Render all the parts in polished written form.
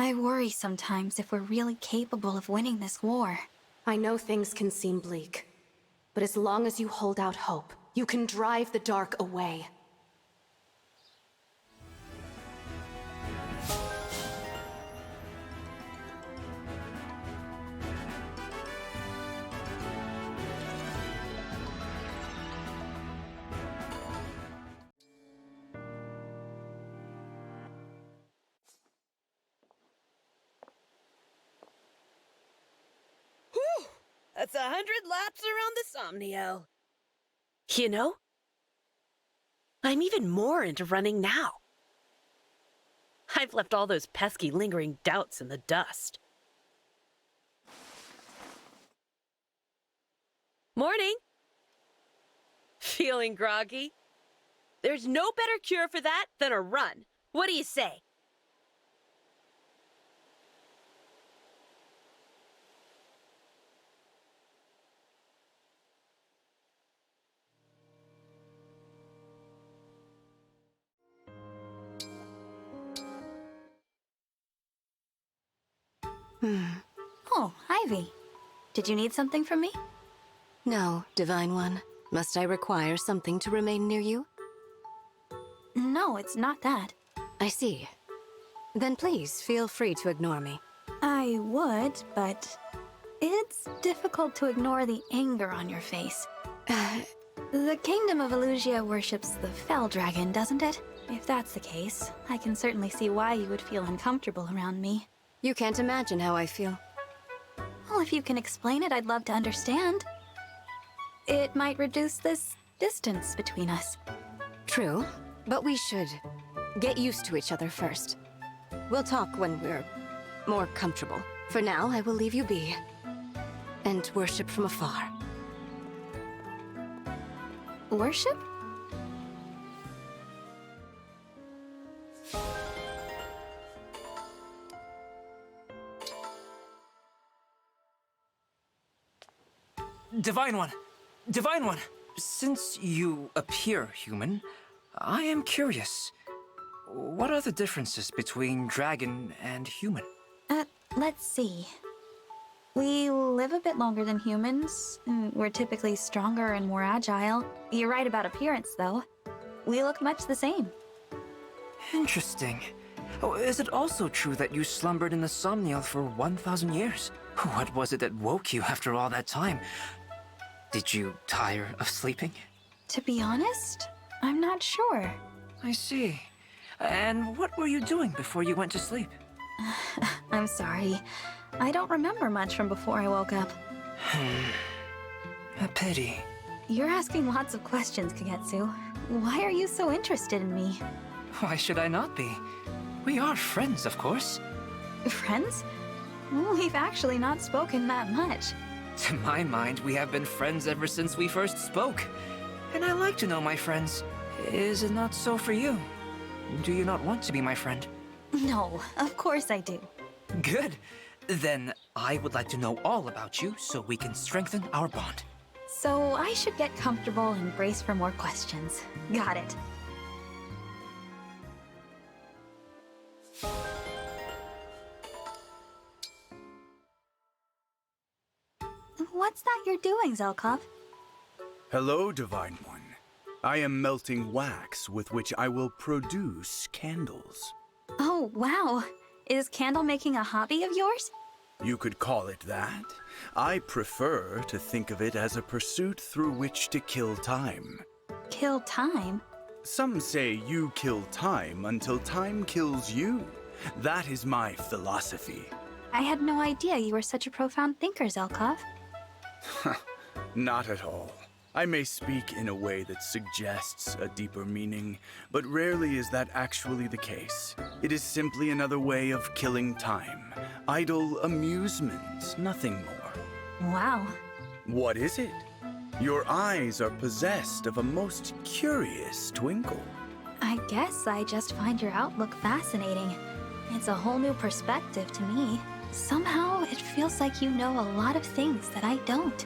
I worry sometimes if we're really capable of winning this war. I know things can seem bleak, but as long as you hold out hope, you can drive the dark away. Whew! That's 100 laps around the Somnio. You know, I'm even more into running now. I've left all those pesky lingering doubts in the dust. Morning! Feeling groggy? There's no better cure for that than a run. What do you say? Oh, Ivy. Did you need something from me? No, Divine One. Must I require something to remain near you? No, it's not that. I see. Then please feel free to ignore me. I would, but it's difficult to ignore the anger on your face. The Kingdom of Elusia worships the Fell Dragon, doesn't it? If that's the case, I can certainly see why you would feel uncomfortable around me. You can't imagine how I feel. Well, if you can explain it, I'd love to understand. It might reduce this distance between us. True, but we should get used to each other first. We'll talk when we're more comfortable. For now, I will leave you be and worship from afar. Worship? Divine One! Divine One! Since you appear human, I am curious. What are the differences between dragon and human? Let's see. We live a bit longer than humans. We're typically stronger and more agile. You're right about appearance, though. We look much the same. Interesting. Oh, is it also true that you slumbered in the Somniel for 1,000 years? What was it that woke you after all that time? Did you tire of sleeping? To be honest, I'm not sure. I see. And what were you doing before you went to sleep? I'm sorry. I don't remember much from before I woke up. A pity. You're asking lots of questions, Kagetsu. Why are you so interested in me? Why should I not be? We are friends, of course. Friends? We've actually not spoken that much. To my mind, we have been friends ever since we first spoke. And I like to know my friends. Is it not so for you? Do you not want to be my friend? No, of course I do. Good. Then I would like to know all about you so we can strengthen our bond. So I should get comfortable and brace for more questions. Got it. What's that you're doing, Zelkov? Hello, Divine One. I am melting wax with which I will produce candles. Oh, wow. Is candle making a hobby of yours? You could call it that. I prefer to think of it as a pursuit through which to kill time. Kill time? Some say you kill time until time kills you. That is my philosophy. I had no idea you were such a profound thinker, Zelkov. Not at all. I may speak in a way that suggests a deeper meaning, but rarely is that actually the case. It is simply another way of killing time. Idle amusement, nothing more. Wow. What is it? Your eyes are possessed of a most curious twinkle. I guess I just find your outlook fascinating. It's a whole new perspective to me. Somehow, it feels like you know a lot of things that I don't.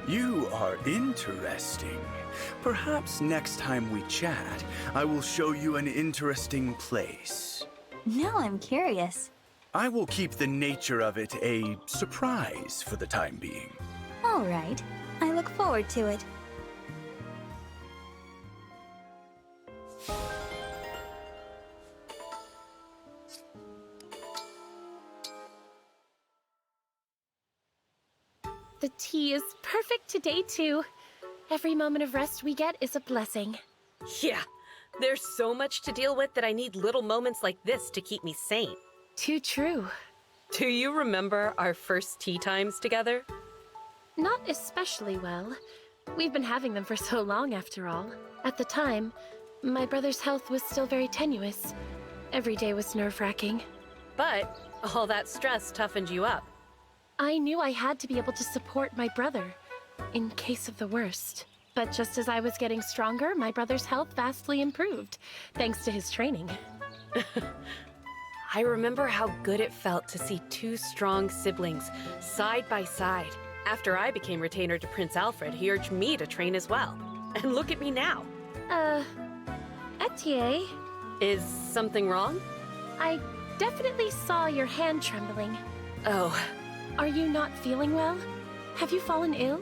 You are interesting. Perhaps next time we chat, I will show you an interesting place. Now I'm curious. I will keep the nature of it a surprise for the time being. All right. I look forward to it. The tea is perfect today, too. Every moment of rest we get is a blessing. Yeah, there's so much to deal with that I need little moments like this to keep me sane. Too true. Do you remember our first tea times together? Not especially well. We've been having them for so long, after all. At the time, my brother's health was still very tenuous. Every day was nerve-wracking. But all that stress toughened you up. I knew I had to be able to support my brother, in case of the worst. But just as I was getting stronger, my brother's health vastly improved, thanks to his training. I remember how good it felt to see two strong siblings side by side. After I became retainer to Prince Alfred, he urged me to train as well. And look at me now. Etier, Is something wrong? I definitely saw your hand trembling. Oh, Are you not feeling well? Have you fallen ill?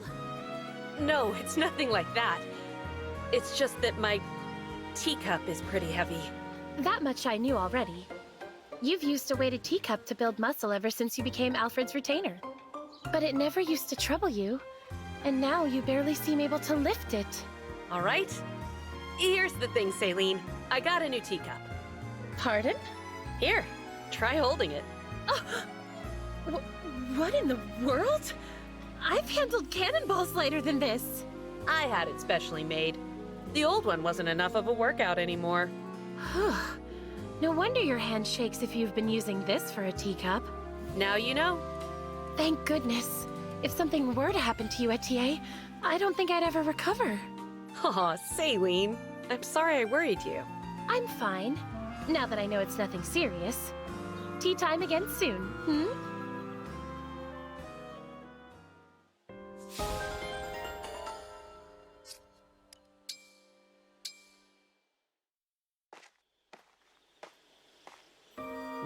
no, it's nothing like that. It's just that my teacup is pretty heavy. That much I knew already. You've used a weighted teacup to build muscle ever since you became Alfred's retainer. But it never used to trouble you. And now you barely seem able to lift it. All right? Here's the thing, Celine. I got a new teacup. Pardon? Here, try holding it. What in the world? I've handled cannonballs lighter than this. I had it specially made. The old one wasn't enough of a workout anymore. No wonder your hand shakes if you've been using this for a teacup. Now you know. Thank goodness. If something were to happen to you, Etier, I don't think I'd ever recover. Aw, Celine. I'm sorry I worried you. I'm fine, now that I know it's nothing serious. Tea time again soon, hmm?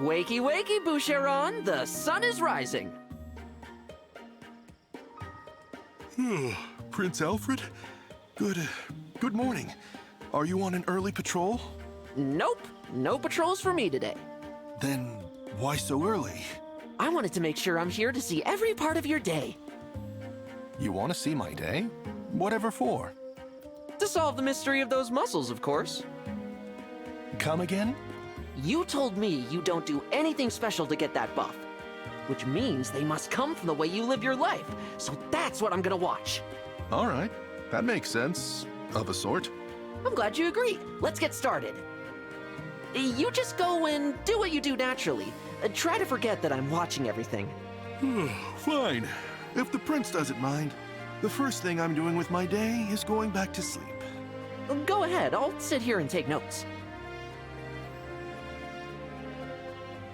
Wakey, wakey, Boucheron! The sun is rising! Prince Alfred? Good morning. Are you on an early patrol? Nope, no patrols for me today. Then why so early? I wanted to make sure I'm here to see every part of your day. You want to see my day? Whatever for? To solve the mystery of those muscles, of course. Come again? You told me you don't do anything special to get that buff. Which means they must come from the way you live your life. So that's what I'm gonna watch. All right, that makes sense, of a sort. I'm glad you agreed. Let's get started. You just go and do what you do naturally. Try to forget that I'm watching everything. Fine. If the prince doesn't mind, the first thing I'm doing with my day is going back to sleep. Go ahead, I'll sit here and take notes.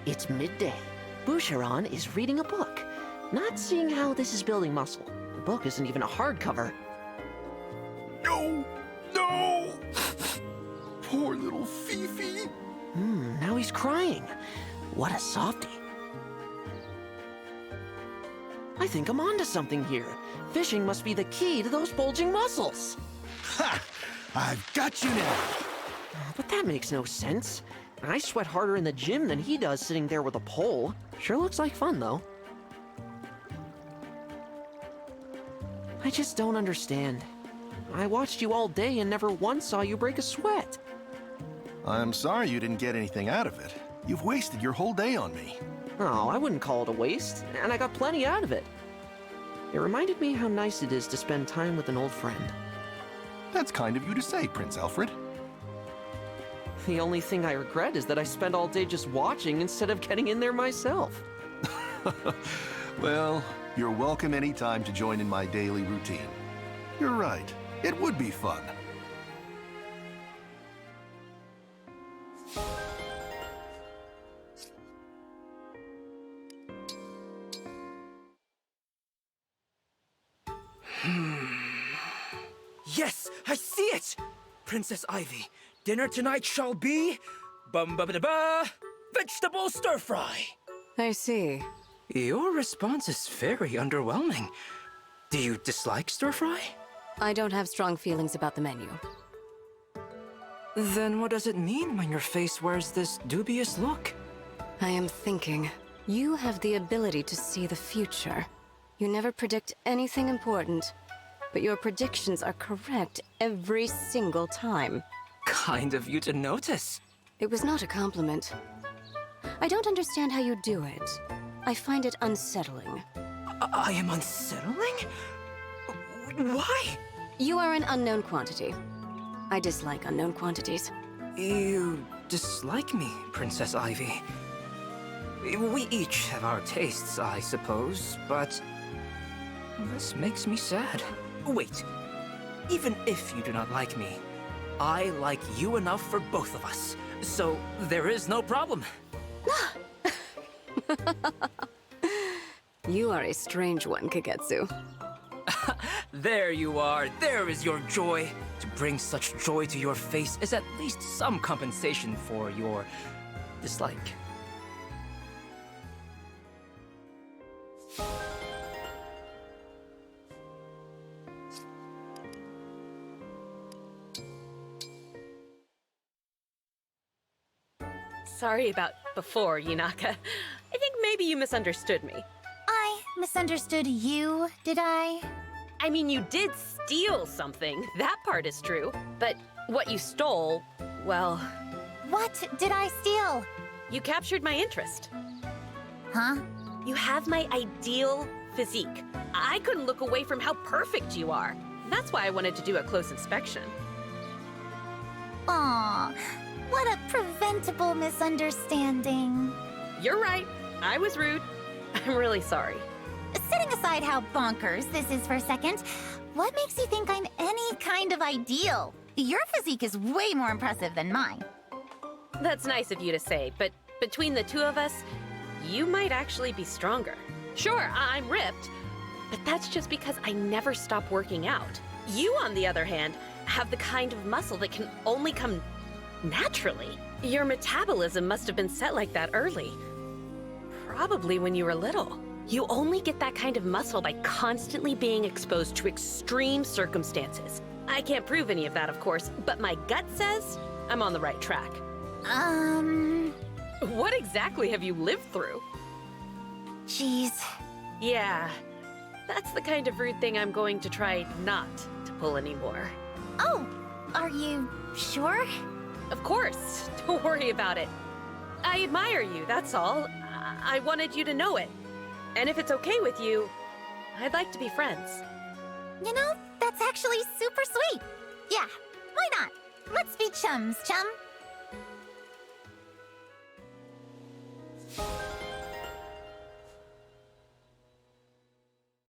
It's midday. Boucheron is reading a book, not seeing how this is building muscle. The book isn't even a hardcover. No! No! Poor little Fifi. Now he's crying. What a softie. I think I'm onto something here. Fishing must be the key to those bulging muscles. Ha! I've got you now. But that makes no sense. I sweat harder in the gym than he does sitting there with a pole. Sure looks like fun, though. I just don't understand. I watched you all day and never once saw you break a sweat. I'm sorry you didn't get anything out of it. You've wasted your whole day on me. Oh, I wouldn't call it a waste, and I got plenty out of it. It reminded me how nice it is to spend time with an old friend. That's kind of you to say, Prince Alfred. The only thing I regret is that I spent all day just watching instead of getting in there myself. Well, you're welcome anytime to join in my daily routine. You're right. It would be fun. Yes, I see it! Princess Ivy, dinner tonight shall be... Bum ba ba da ba! Vegetable stir-fry! I see. Your response is very underwhelming. Do you dislike stir-fry? I don't have strong feelings about the menu. Then what does it mean when your face wears this dubious look? I am thinking. You have the ability to see the future. You never predict anything important, but your predictions are correct every single time. Kind of you to notice. It was not a compliment. I don't understand how you do it. I find it unsettling. I am unsettling? Why? You are an unknown quantity. I dislike unknown quantities. You dislike me, Princess Ivy. We each have our tastes, I suppose, but this makes me sad. Wait, even if you do not like me, I like you enough for both of us, so there is no problem. You are a strange one, Kagetsu. There you are. There is your joy. To bring such joy to your face is at least some compensation for your dislike. Sorry about before, Yunaka. I think maybe you misunderstood me. I misunderstood you, did I? I mean, you did steal something. That part is true. But what you stole, well, What did I steal? you captured my interest. Huh? You have my ideal physique. I couldn't look away from how perfect you are. That's why I wanted to do a close inspection. Aw, what a preventable misunderstanding. You're right. I was rude. I'm really sorry. Setting aside how bonkers this is for a second, what makes you think I'm any kind of ideal? Your physique is way more impressive than mine. That's nice of you to say, but between the two of us, you might actually be stronger. Sure, I'm ripped, but that's just because I never stop working out. You, on the other hand, have the kind of muscle that can only come naturally. Your metabolism must have been set like that early. Probably when you were little. You only get that kind of muscle by constantly being exposed to extreme circumstances. I can't prove any of that, of course, but my gut says I'm on the right track. What exactly have you lived through? Jeez. Yeah, that's the kind of rude thing I'm going to try not to pull anymore. Oh, are you sure? Of course, don't worry about it. I admire you, that's all. I wanted you to know it. And if it's okay with you, I'd like to be friends. You know, that's actually super sweet. Yeah, why not? Let's be chums, chum.